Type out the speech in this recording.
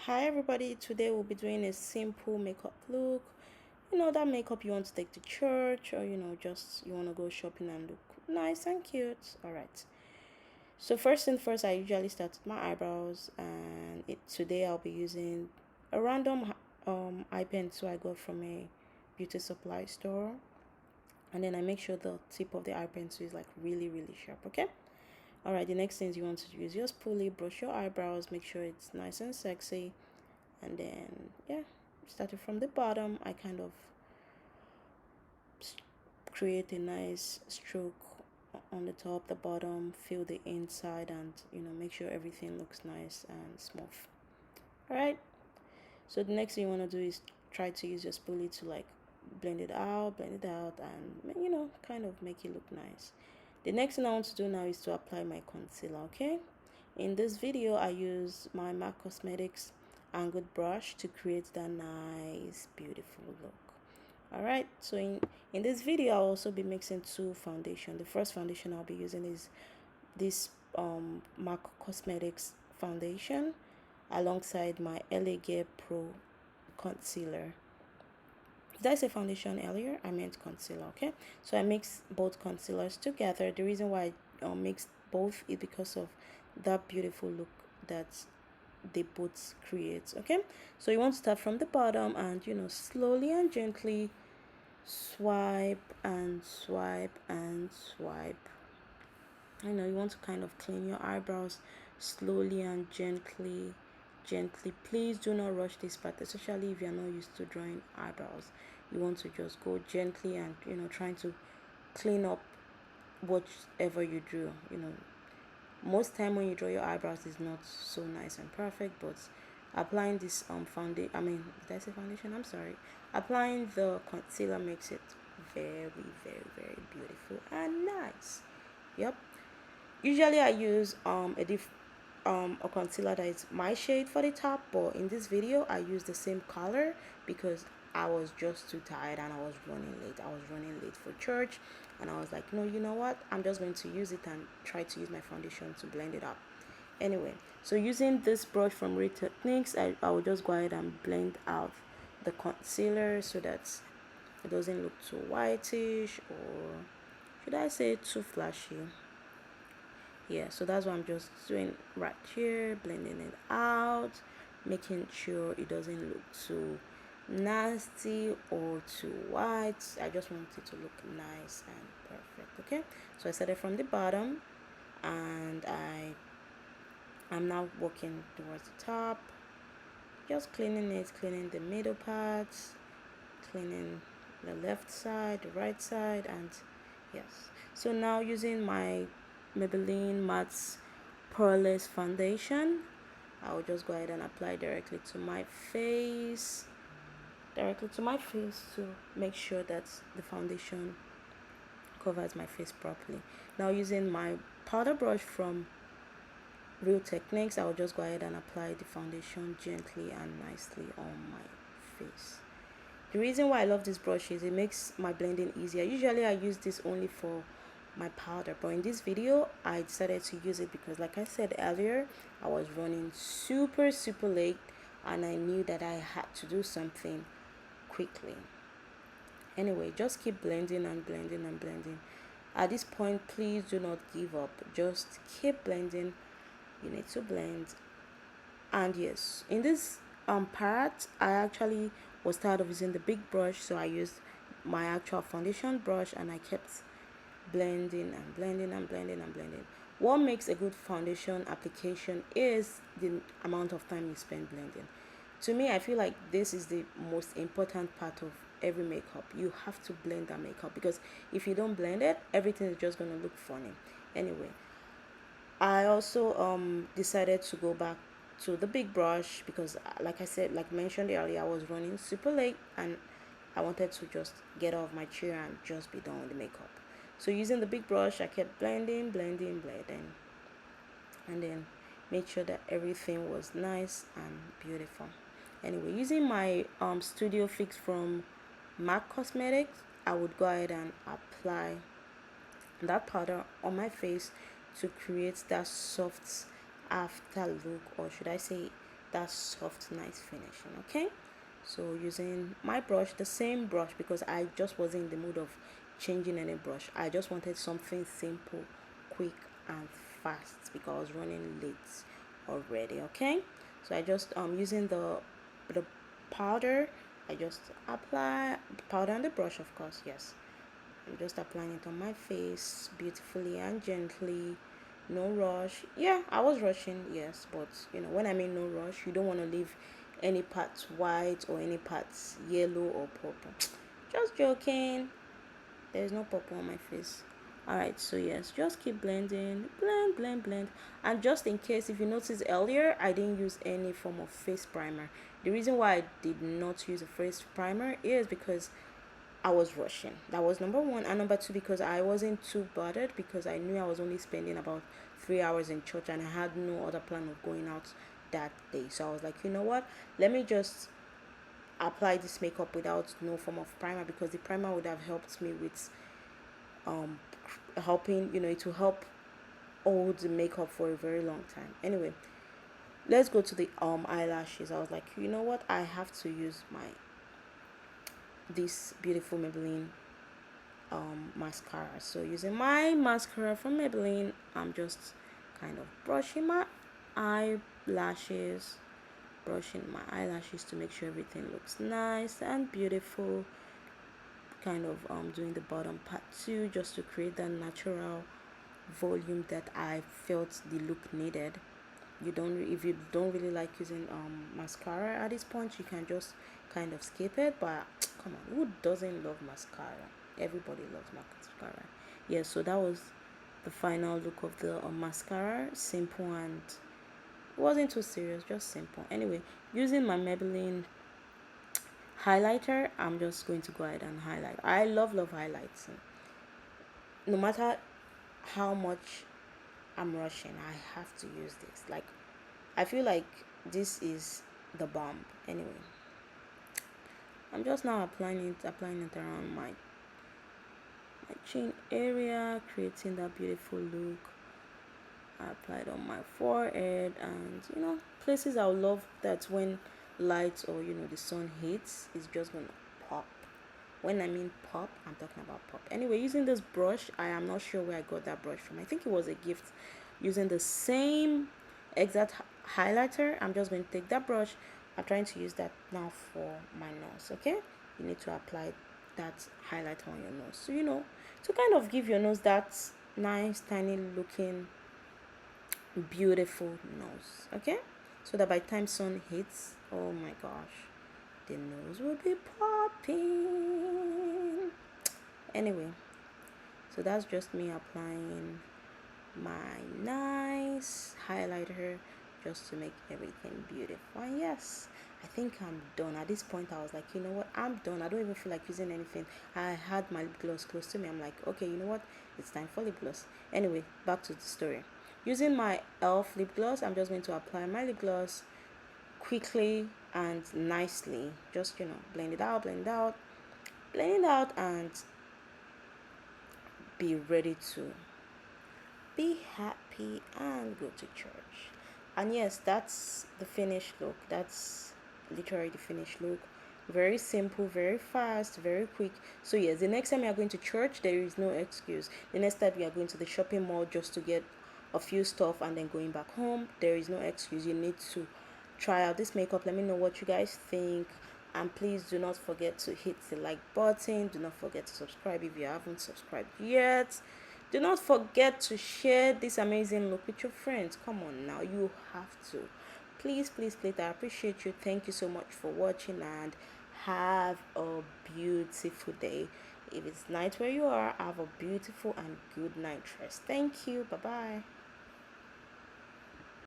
Hi everybody, today we'll be doing a simple makeup look. You know, that makeup you want to take to church, or just you want to go shopping and look nice and cute. All right. So first thing first, I usually start with my eyebrows, and today I'll be using a random eye pencil I got from a beauty supply store. And then I make sure the tip of the eye pencil is like really sharp, okay? All right, the next thing is you want to use your spoolie, brush your eyebrows, make sure it's nice and sexy. And then yeah, starting from the bottom, I kind of create a nice stroke on the top, the bottom, feel the inside, and make sure everything looks nice and smooth. All right, so the next thing you want to do is try to use your spoolie to like blend it out, and kind of make it look nice. The next thing I want to do now is to apply my concealer. Okay, in this video I use my MAC Cosmetics angled brush to create that nice beautiful look. All right, so in this video I'll also be mixing two foundation. The first foundation I'll be using is this MAC Cosmetics foundation alongside my LA Gear Pro concealer. Did I say foundation earlier? I meant concealer. Okay, so I mix both concealers together. The reason why I mixed both is because of that beautiful look that they both create. Okay, so you want to start from the bottom and slowly and gently swipe and swipe and swipe. You want to kind of clean your eyebrows slowly and gently. Please do not rush this part, especially if you're not used to drawing eyebrows. You want to just go gently and trying to clean up whatever you drew. Most time when you draw your eyebrows is not so nice and perfect, but applying this foundation, did I say foundation? I'm sorry. Applying the concealer makes it very beautiful and nice. Yep. Usually I use a concealer that is my shade for the top, but in this video I use the same color because I was just too tired and I was running late. I was running late for church, and I was like, no, you know what, I'm just going to use it and try to use my foundation to blend it up. Anyway, so using this brush from Real Techniques, I will just go ahead and blend out the concealer so that it doesn't look too whitish, or should I say too flashy. Yeah, so that's what I'm just doing right here, blending it out, making sure it doesn't look too nasty or too white. I just want it to look nice and perfect. Okay, so I started from the bottom, and I'm now working towards the top, just cleaning the middle parts, cleaning the left side, the right side, and yes. So now using my Maybelline Matte Poreless foundation, I will just go ahead and apply directly to my face, to make sure that the foundation covers my face properly. Now using my powder brush from Real Techniques, I will just go ahead and apply the foundation gently and nicely on my face. The reason why I love this brush is it makes my blending easier. Usually I use this only for my powder, but in this video I decided to use it because, like I said earlier, I was running super late and I knew that I had to do something quickly. Anyway, just keep blending and blending. At this point, please do not give up. Just keep blending. You need to blend. And yes, in this part I actually was tired of using the big brush, so I used my actual foundation brush and I kept blending and blending. What makes a good foundation application is the amount of time you spend blending. To me, I feel like this is the most important part of every makeup. You have to blend that makeup, because if you don't blend it, everything is just going to look funny. Anyway, I also decided to go back to the big brush because, like I said, like mentioned earlier, I was running super late and I wanted to just get off my chair and just be done with the makeup. So using the big brush, I kept blending, and then made sure that everything was nice and beautiful. Anyway, using my Studio Fix from MAC Cosmetics, I would go ahead and apply that powder on my face to create that soft after look, or should I say that soft nice finishing. Okay, so using my brush, the same brush, because I just wasn't in the mood of changing any brush. I just wanted something simple, quick and fast because I was running late already. Okay, so I just using the powder. I just apply powder on the brush, of course. Yes, I'm just applying it on my face beautifully and gently. No rush. Yeah, I was rushing, yes, but when I mean no rush, you don't want to leave any parts white or any parts yellow or purple. Just joking. There's no purple on my face. Alright, so yes, just keep blending, blend, blend, blend. And just in case, if you noticed earlier, I didn't use any form of face primer. The reason why I did not use a face primer is because I was rushing. That was number one. And number two, because I wasn't too bothered because I knew I was only spending about 3 hours in church and I had no other plan of going out that day. So I was like, you know what? Let me just apply this makeup without no form of primer, because the primer would have helped me with um helping, it will help hold the makeup for a very long time. Anyway, let's go to the eyelashes. I was like, you know what? I have to use my this beautiful Maybelline mascara. So using my mascara from Maybelline, I'm just kind of brushing my eyelashes, to make sure everything looks nice and beautiful. Kind of doing the bottom part too, just to create that natural volume that I felt the look needed. If you don't really like using mascara at this point, you can just kind of skip it. But come on, who doesn't love mascara? Everybody loves mascara. Yeah, so that was the final look of the mascara. Simple, and it wasn't too serious, just simple. Anyway, using my Maybelline highlighter, I'm just going to go ahead and highlight. I love highlights. No matter how much I'm rushing, I have to use this. Like, I feel like this is the bomb. Anyway, I'm just now applying it around my chin area, creating that beautiful look. I applied on my forehead, and places I would love that when light or the sun hits, it's just gonna pop. When I mean pop, I'm talking about pop. Anyway, using this brush, I am not sure where I got that brush from. I think it was a gift. Using the same exact highlighter, I'm just going to take that brush. I'm trying to use that now for my nose. Okay, you need to apply that highlighter on your nose, so to kind of give your nose that nice tiny looking beautiful nose. Okay, so that by the time sun hits, oh my gosh, the nose will be popping. Anyway, so that's just me applying my nice highlighter just to make everything beautiful. And yes, I think I'm done. At this point, I was like, you know what, I'm done. I don't even feel like using anything. I had my lip gloss close to me. I'm like, okay, you know what, it's time for lip gloss. Anyway, back to the story. Using my elf lip gloss, I'm just going to apply my lip gloss quickly and nicely. Just blend it out, and be ready to be happy and go to church. And yes, that's the finished look. That's literally the finished look. Very simple, very fast, very quick. So yes, the next time you are going to church, there is no excuse. The next time you are going to the shopping mall just to get a few stuff and then going back home, there is no excuse. You need to try out this makeup. Let me know what you guys think, and please do not forget to hit the like button. Do not forget to subscribe if you haven't subscribed yet. Do not forget to share this amazing look with your friends. Come on now, you have to. Please, please, please, I appreciate you. Thank you so much for watching, and have a beautiful day. If it's night where you are, have a beautiful and good night rest. Thank you. Bye bye.